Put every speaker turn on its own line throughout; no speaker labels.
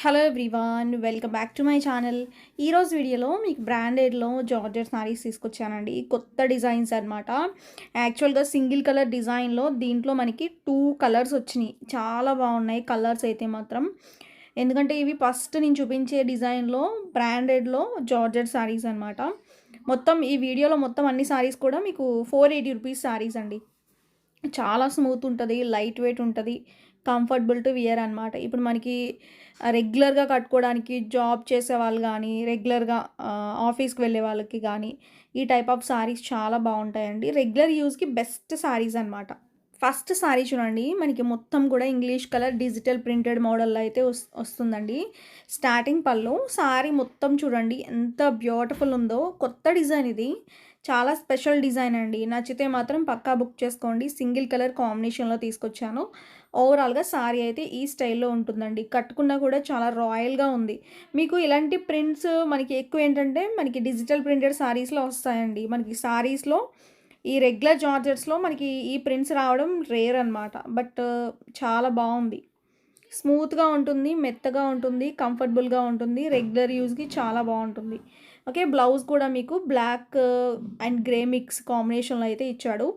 Hello everyone, welcome back to my channel. ఈరోజు వీడియోలో మీకు బ్రాండెడ్లో జార్జెట్ సారీస్ తీసుకొచ్చానండి. కొత్త డిజైన్స్ అనమాట. యాక్చువల్గా సింగిల్ కలర్ డిజైన్లో దీంట్లో మనకి 2 కలర్స్ వచ్చినాయి. చాలా బాగున్నాయి కలర్స్ అయితే మాత్రం. ఎందుకంటే ఇవి ఫస్ట్ నేను చూపించే డిజైన్లో బ్రాండెడ్లో జార్జెట్ సారీస్ అనమాట. మొత్తం ఈ వీడియోలో మొత్తం అన్ని సారీస్ కూడా మీకు 480 రూపీస్ సారీస్ అండి. చాలా స్మూత్ ఉంటుంది, లైట్ వెయిట్ ఉంటుంది, కంఫర్టబుల్ టు వియర్ అనమాట. ఇప్పుడు మనకి రెగ్యులర్గా కట్టుకోవడానికి జాబ్ చేసే వాళ్ళు కానీ, రెగ్యులర్గా ఆఫీస్కి వెళ్ళే వాళ్ళకి కానీ ఈ టైప్ ఆఫ్ సారీస్ చాలా బాగుంటాయండి. రెగ్యులర్ యూస్కి బెస్ట్ సారీస్ అనమాట. ఫస్ట్ సారీ చూడండి, మనకి మొత్తం కూడా ఇంగ్లీష్ కలర్ డిజిటల్ ప్రింటెడ్ మోడల్లో అయితే వస్తుందండి. స్టార్టింగ్ పళ్ళు సారీ మొత్తం చూడండి ఎంత బ్యూటిఫుల్ ఉందో. కొత్త డిజైన్ ఇది, చాలా స్పెషల్ డిజైన్ అండి. నచ్చితే మాత్రం పక్కా బుక్ చేసుకోండి. సింగిల్ కలర్ కాంబినేషన్లో తీసుకొచ్చాను. ఓవరాల్గా సారీ అయితే ఈ స్టైల్లో ఉంటుందండి. కట్టుకున్నా కూడా చాలా రాయల్గా ఉంది. మీకు ఇలాంటి ప్రింట్స్ మనకి ఎక్కువ ఏంటంటే మనకి డిజిటల్ ప్రింటెడ్ సారీస్లో వస్తాయండి. మనకి సారీస్లో ఈ రెగ్యులర్ జార్జెట్స్లో మనకి ఈ ప్రింట్స్ రావడం రేర్ అనమాట. బట్ చాలా బాగుంది. స్మూత్గా ఉంటుంది, మెత్తగా ఉంటుంది, కంఫర్టబుల్గా ఉంటుంది. రెగ్యులర్ యూస్కి చాలా బాగుంటుంది. ఓకే, బ్లౌజ్ కూడా మీకు బ్లాక్ అండ్ గ్రే మిక్స్ కాంబినేషన్లో అయితే ఇచ్చాడు.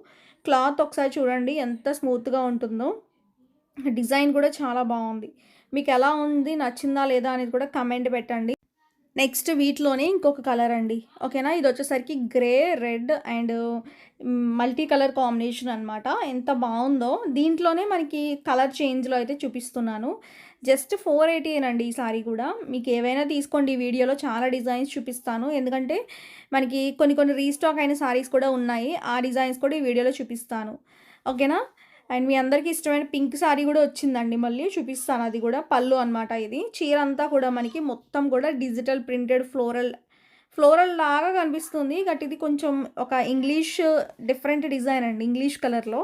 క్లాత్ ఒకసారి చూడండి ఎంత స్మూత్గా ఉంటుందో. డిజైన్ కూడా చాలా బాగుంది. మీకు ఎలా ఉంది, నచ్చిందా లేదా అనేది కూడా కమెంట్ పెట్టండి. నెక్స్ట్ వీటిలోనే ఇంకొక కలర్ అండి. ఓకేనా, ఇది వచ్చేసరికి grey, red and multi colour combination అనమాట. ఎంత బాగుందో. దీంట్లోనే మనకి కలర్ చేంజ్లో అయితే చూపిస్తున్నాను. జస్ట్ 480 ఏనండి ఈ సారీ కూడా. మీకు ఏవైనా తీసుకోండి, ఈ వీడియోలో చాలా డిజైన్స్ చూపిస్తాను. ఎందుకంటే మనకి కొన్ని రీస్టాక్ అయిన సారీస్ కూడా ఉన్నాయి. ఆ డిజైన్స్ కూడా ఈ వీడియోలో చూపిస్తాను. ఓకేనా. అండ్ మీ అందరికీ ఇష్టమైన పింక్ సారీ కూడా వచ్చిందండి, మళ్ళీ చూపిస్తాను. అది కూడా పళ్ళు అనమాట. ఇది చీర అంతా కూడా మనకి మొత్తం కూడా డిజిటల్ ప్రింటెడ్ ఫ్లోరల్ లాగా కనిపిస్తుంది. బట్ ఇది కొంచెం ఒక ఇంగ్లీష్ డిఫరెంట్ డిజైన్ అండి, ఇంగ్లీష్ కలర్లో.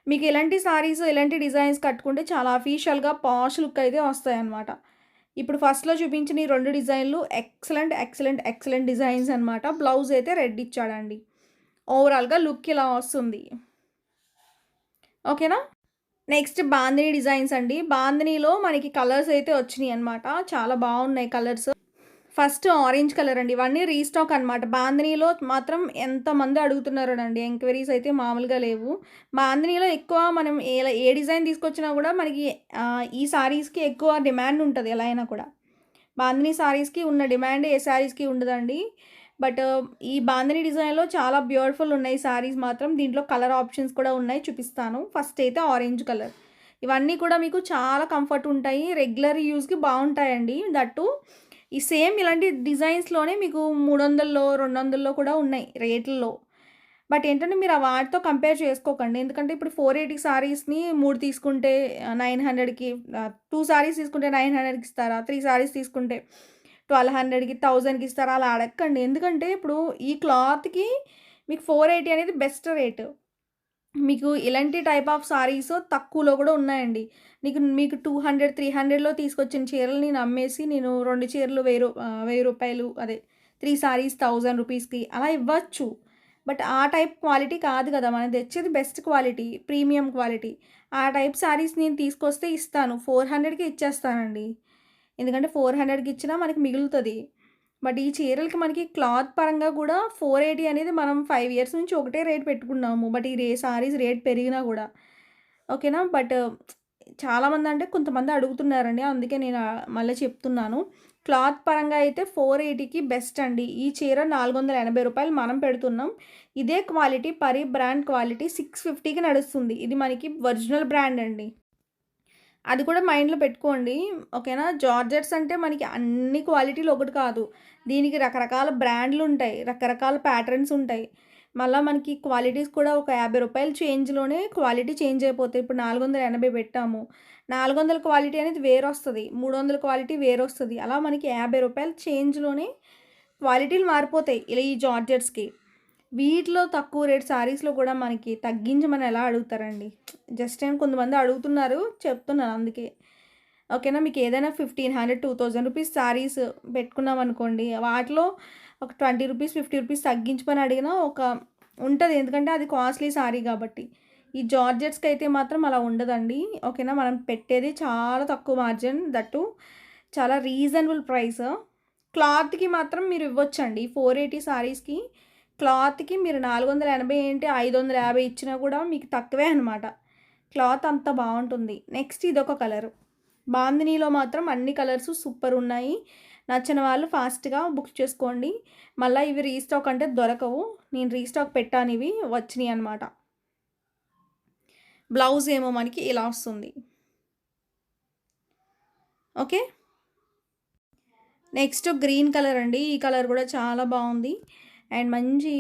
మీకు ఇలాంటి సారీస్, ఇలాంటి డిజైన్స్ కట్టుకుంటే చాలా అఫీషియల్గా పాష్ లుక్ అయితే వస్తాయన్నమాట. ఇప్పుడు ఫస్ట్లో చూపించిన ఈ 2 డిజైన్లు ఎక్సలెంట్ డిజైన్స్ అనమాట. బ్లౌజ్ అయితే రెడ్ ఇచ్చాడండి. ఓవరాల్గా లుక్ ఇలా వస్తుంది. ఓకేనా. నెక్స్ట్ బాందిని డిజైన్స్ అండి. బాందినీలో మనకి కలర్స్ అయితే వచ్చినాయి అనమాట. చాలా బాగున్నాయి కలర్స్. ఫస్ట్ ఆరెంజ్ కలర్ అండి. ఇవన్నీ రీస్టాక్ అనమాట. బాందినీలో మాత్రం ఎంతమంది అడుగుతున్నారండి. ఎంక్వైరీస్ అయితే మామూలుగా లేవు. బాందినీలో ఎక్కువ మనం ఏ డిజైన్ తీసుకొచ్చినా కూడా మనకి ఈ సారీస్కి ఎక్కువ డిమాండ్ ఉంటుంది. ఎలా అయినా కూడా బాందినీ సారీస్కి ఉన్న డిమాండ్ ఏ సారీస్కి ఉండదండి. బట్ ఈ బాందినీ డిజైన్లో చాలా బ్యూటిఫుల్ ఉన్నాయి సారీస్ మాత్రం. దీంట్లో కలర్ ఆప్షన్స్ కూడా ఉన్నాయి, చూపిస్తాను. ఫస్ట్ అయితే ఆరెంజ్ కలర్. ఇవన్నీ కూడా మీకు చాలా కంఫర్ట్ ఉంటాయి, రెగ్యులర్ యూస్కి బాగుంటాయండి. దట్టు ఈ సేమ్ ఇలాంటి డిజైన్స్లోనే మీకు 300లో 200లో కూడా ఉన్నాయి రేట్లలో. బట్ ఏంటంటే మీరు ఆ వాటితో కంపేర్ చేసుకోకండి. ఎందుకంటే ఇప్పుడు 480 సారీస్ని 3 తీసుకుంటే 900కి, 2 సారీస్ తీసుకుంటే 900కి ఇస్తారా, 3 సారీస్ తీసుకుంటే 1200కి, 1000కి ఇస్తారా, అలా అడగండి. ఎందుకంటే ఇప్పుడు ఈ క్లాత్కి మీకు 480 అనేది బెస్ట్ రేటు. మీకు ఇలాంటి టైప్ ఆఫ్ సారీస్ తక్కువలో కూడా ఉన్నాయండి. మీకు 200, 300లో తీసుకొచ్చిన చీరలు నేను అమ్మేసి నేను 2 చీరలు 1000 రూపాయలు, అదే 3 సారీస్ 1000 రూపీస్కి అలా ఇవ్వచ్చు. బట్ ఆ టైప్ క్వాలిటీ కాదు కదా మనం తెచ్చేది. Best quality, premium quality. ఆ టైప్ సారీస్ నేను తీసుకొస్తే ఇస్తాను, 400కి ఇచ్చేస్తానండి. ఎందుకంటే 400కి ఇచ్చినా మనకి మిగులుతుంది. బట్ ఈ చీరలకి మనకి క్లాత్ పరంగా కూడా 480 అనేది మనం 5 ఇయర్స్ నుంచి ఒకటే రేట్ పెట్టుకున్నాము. బట్ ఈ సారీస్ రేట్ పెరిగినా కూడా. ఓకేనా. బట్ చాలామంది అంటే కొంతమంది అడుగుతున్నారండి, అందుకే నేను మళ్ళీ చెప్తున్నాను. క్లాత్ పరంగా అయితే 480కి బెస్ట్ అండి. ఈ చీర 480 రూపాయలు మనం పెడుతున్నాం. ఇదే క్వాలిటీ పరి బ్రాండ్ క్వాలిటీ 650కి నడుస్తుంది. ఇది మనకి ఒరిజినల్ బ్రాండ్ అండి, అది కూడా మైండ్లో పెట్టుకోండి. ఓకేనా. జార్జెట్స్ అంటే మనకి అన్ని క్వాలిటీలు ఒకటి కాదు. దీనికి రకరకాల బ్రాండ్లు ఉంటాయి, రకరకాల ప్యాటర్న్స్ ఉంటాయి. మళ్ళీ మనకి క్వాలిటీస్ కూడా ఒక 50 రూపాయల చేంజ్లోనే క్వాలిటీ చేంజ్ అయిపోతాయి. ఇప్పుడు 480 పెట్టాము, 400 క్వాలిటీ అనేది వేరు వస్తుంది, 300 క్వాలిటీ వేరు వస్తుంది. అలా మనకి 50 రూపాయల చేంజ్లోనే క్వాలిటీలు మారిపోతాయి ఇలా ఈ జార్జెట్స్కి. వీటిలో తక్కువ రేట్ సారీస్లో కూడా మనకి తగ్గించమని ఎలా అడుగుతారండి. జస్ట్ ఏం కొంతమంది అడుగుతున్నారు, చెప్తున్నాను అందుకే. ఓకేనా. మీకు ఏదైనా 1500, 2000 రూపీస్ సారీస్ పెట్టుకున్నాం అనుకోండి, వాటిలో ఒక 20 రూపీస్, 50 రూపీస్ తగ్గించమని అడిగినా ఒక ఉంటుంది. ఎందుకంటే అది కాస్ట్లీ సారీ కాబట్టి. ఈ జార్జెట్స్కి అయితే మాత్రం అలా ఉండదండి. ఓకేనా. మనం పెట్టేది చాలా తక్కువ మార్జిన్, దట్టు చాలా రీజనబుల్ ప్రైస్. క్లాత్‌కి మాత్రం మీరు ఇవ్వొచ్చండి. 480 సారీస్‌కి క్లాత్‌కి మీరు 480 ఏంటి 550 ఇచ్చినా కూడా మీకు తక్కువే అనమాట. క్లాత్ అంత బావుంటుంది. నెక్స్ట్ ఇదొక కలరు. బాందినీలో మాత్రం అన్ని కలర్స్ సూపర్ ఉన్నాయి. నచ్చిన వాళ్ళు ఫాస్ట్‌గా బుక్ చేసుకోండి. మళ్ళీ ఇవి రీస్టాక్ అంటే దొరకవు. నేను రీస్టాక్ పెట్టాను, ఇవి వచ్చినాయి అనమాట. బ్లౌజ్ ఏమో మనకి ఇలా వస్తుంది. ఓకే. నెక్స్ట్ గ్రీన్ కలర్ అండి. ఈ కలర్ కూడా చాలా బాగుంది. అండ్ మంచి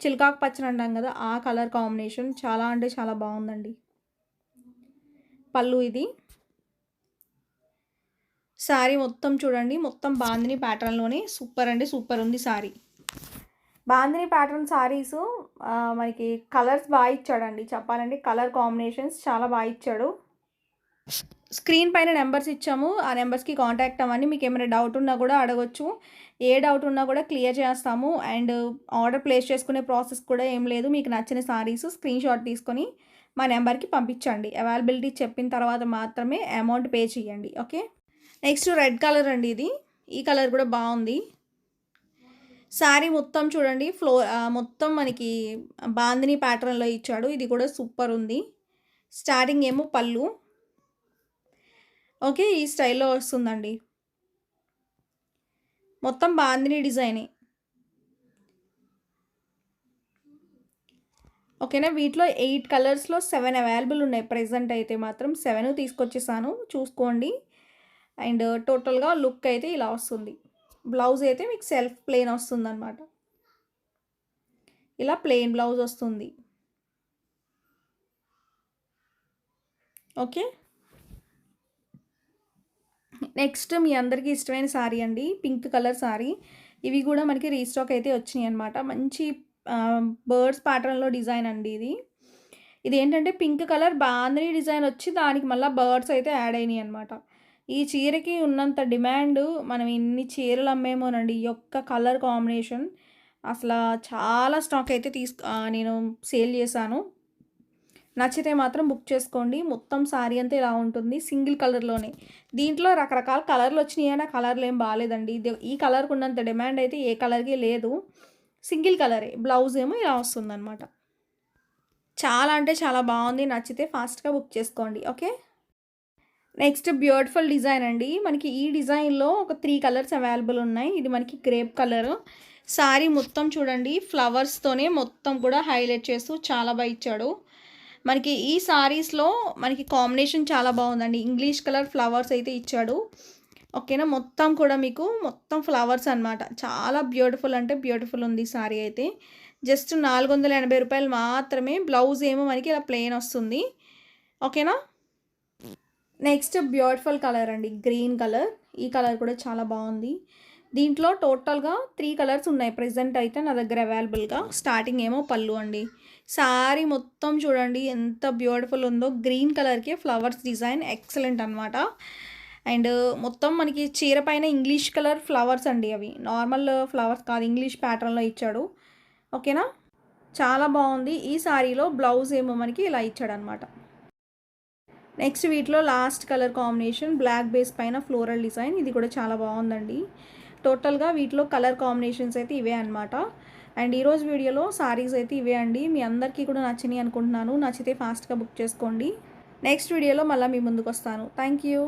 చిలకాకు పచ్చని అంటాం కదా, ఆ కలర్ కాంబినేషన్ చాలా అంటే చాలా బాగుందండి. పళ్ళు ఇది. శారీ మొత్తం చూడండి, మొత్తం బాందిని ప్యాటర్న్లోనే సూపర్ అంటే సూపర్ ఉంది శారీ. బాందిని ప్యాటర్న్ శారీస్ మనకి కలర్స్ బాగా ఇచ్చాడండి. చెప్పాలంటే కలర్ కాంబినేషన్స్ చాలా బాగా ఇచ్చాడు. స్క్రీన్ పైన నెంబర్స్ ఇచ్చాము, ఆ నెంబర్స్కి కాంటాక్ట్ అవ్వండి. మీకు ఏమైనా డౌట్ ఉన్నా కూడా అడగొచ్చు. ఏ డౌట్ ఉన్నా కూడా క్లియర్ చేస్తాము. అండ్ ఆర్డర్ ప్లేస్ చేసుకునే ప్రాసెస్ కూడా ఏం లేదు. మీకు నచ్చిన సారీస్ స్క్రీన్ షాట్ తీసుకొని మా నెంబర్కి పంపించండి. అవైలబిలిటీ చెప్పిన తర్వాత మాత్రమే అమౌంట్ పే చేయండి. ఓకే. నెక్స్ట్ రెడ్ కలర్ అండి ఇది. ఈ కలర్ కూడా బాగుంది. శారీ మొత్తం చూడండి, మొత్తం మనకి బాందిని ప్యాటర్న్లో ఇచ్చాడు. ఇది కూడా సూపర్ ఉంది. స్టార్టింగ్ ఏమో పళ్ళు. ఓకే, ఈ స్టైల్లో వస్తుందండి. మొత్తం బాందిని డిజైనే. ఓకేనా. వీటిలో 8 కలర్స్లో 7 అవైలబుల్ ఉన్నాయి. ప్రెజెంట్ అయితే మాత్రం 7 తీసుకొచ్చేసాను, చూసుకోండి. అండ్ టోటల్గా లుక్ అయితే ఇలా వస్తుంది. బ్లౌజ్ అయితే మీకు సెల్ఫ్ ప్లెయిన్ వస్తుంది అనమాట. ఇలా ప్లెయిన్ బ్లౌజ్ వస్తుంది. ఓకే. నెక్స్ట్ మీ అందరికీ ఇష్టమైన శారీ అండి, పింక్ కలర్ శారీ. ఇవి కూడా మనకి రీస్టాక్ అయితే వచ్చినాయి అనమాట. మంచి బర్డ్స్ ప్యాటర్న్లో డిజైన్ అండి ఇది. ఇది ఏంటంటే పింక్ కలర్ బాందిని డిజైన్ వచ్చి దానికి మళ్ళీ బర్డ్స్ అయితే యాడ్ అయినాయి అనమాట. ఈ చీరకి ఉన్నంత డిమాండ్ మనం ఇన్ని చీరలు అమ్మేమోనండి. ఈ యొక్క కలర్ కాంబినేషన్ అసలు చాలా స్టాక్ అయితే నేను సేల్ చేశాను. నచ్చితే మాత్రం బుక్ చేసుకోండి. మొత్తం శారీ అంతా ఇలా ఉంటుంది, సింగిల్ కలర్లోనే. దీంట్లో రకరకాల కలర్లు వచ్చినాయి, కలర్లు ఏం బాగాలేదండి. ఈ కలర్కి ఉన్నంత డిమాండ్ అయితే ఏ కలర్కి లేదు. సింగిల్ కలరే. బ్లౌజ్ ఏమో ఇలా వస్తుందన్నమాట. చాలా అంటే చాలా బాగుంది. నచ్చితే ఫాస్ట్గా బుక్ చేసుకోండి. ఓకే. నెక్స్ట్ బ్యూటిఫుల్ డిజైన్ అండి. మనకి ఈ డిజైన్లో ఒక 3 కలర్స్ అవైలబుల్ ఉన్నాయి. ఇది మనకి గ్రేప్ కలర్. శారీ మొత్తం చూడండి, ఫ్లవర్స్తోనే మొత్తం కూడా హైలైట్ చేస్తూ చాలా బాగా ఇచ్చాడు. మనకి ఈ సారీస్లో మనకి కాంబినేషన్ చాలా బాగుందండి. ఇంగ్లీష్ కలర్ ఫ్లవర్స్ అయితే ఇచ్చాడు. ఓకేనా. మొత్తం కూడా మీకు మొత్తం ఫ్లవర్స్ అనమాట. చాలా బ్యూటిఫుల్ అంటే బ్యూటిఫుల్ ఉంది సారీ అయితే. జస్ట్ 480 రూపాయలు మాత్రమే. బ్లౌజ్ ఏమో మనకి ఇలా ప్లెయిన్ వస్తుంది. ఓకేనా. నెక్స్ట్ బ్యూటిఫుల్ కలర్ అండి, గ్రీన్ కలర్. ఈ కలర్ కూడా చాలా బాగుంది. దీంట్లో టోటల్గా 3 కలర్స్ ఉన్నాయి ప్రెజెంట్ అయితే నా దగ్గర అవైలబుల్గా. స్టార్టింగ్ ఏమో పళ్ళు అండి. శారీ మొత్తం చూడండి ఎంత బ్యూటిఫుల్ ఉందో. గ్రీన్ కలర్కి ఫ్లవర్స్ డిజైన్ ఎక్సలెంట్ అనమాట. అండ్ మొత్తం మనకి చీర పైన ఇంగ్లీష్ కలర్ ఫ్లవర్స్ అండి, అవి నార్మల్ ఫ్లవర్స్ కాదు, ఇంగ్లీష్ ప్యాటర్న్లో ఇచ్చాడు. ఓకేనా. చాలా బాగుంది. ఈ శారీలో బ్లౌజ్ ఏమో మనకి ఇలా ఇచ్చాడు అనమాట. నెక్స్ట్ వీటిలో last colour combination black base పైన ఫ్లోరల్ డిజైన్. ఇది కూడా చాలా బాగుందండి. టోటల్గా వీటిలో కలర్ కాంబినేషన్స్ అయితే ఇవే అనమాట. అండ్ ఈరోజు వీడియోలో సారీస్ అయితే ఇవే అండి. మీ అందరికీ కూడా నచ్చినాయి అనుకుంటున్నాను. నచ్చితే ఫాస్ట్గా బుక్ చేసుకోండి. నెక్స్ట్ వీడియోలో మళ్ళీ మీ ముందుకు వస్తాను. Thank you.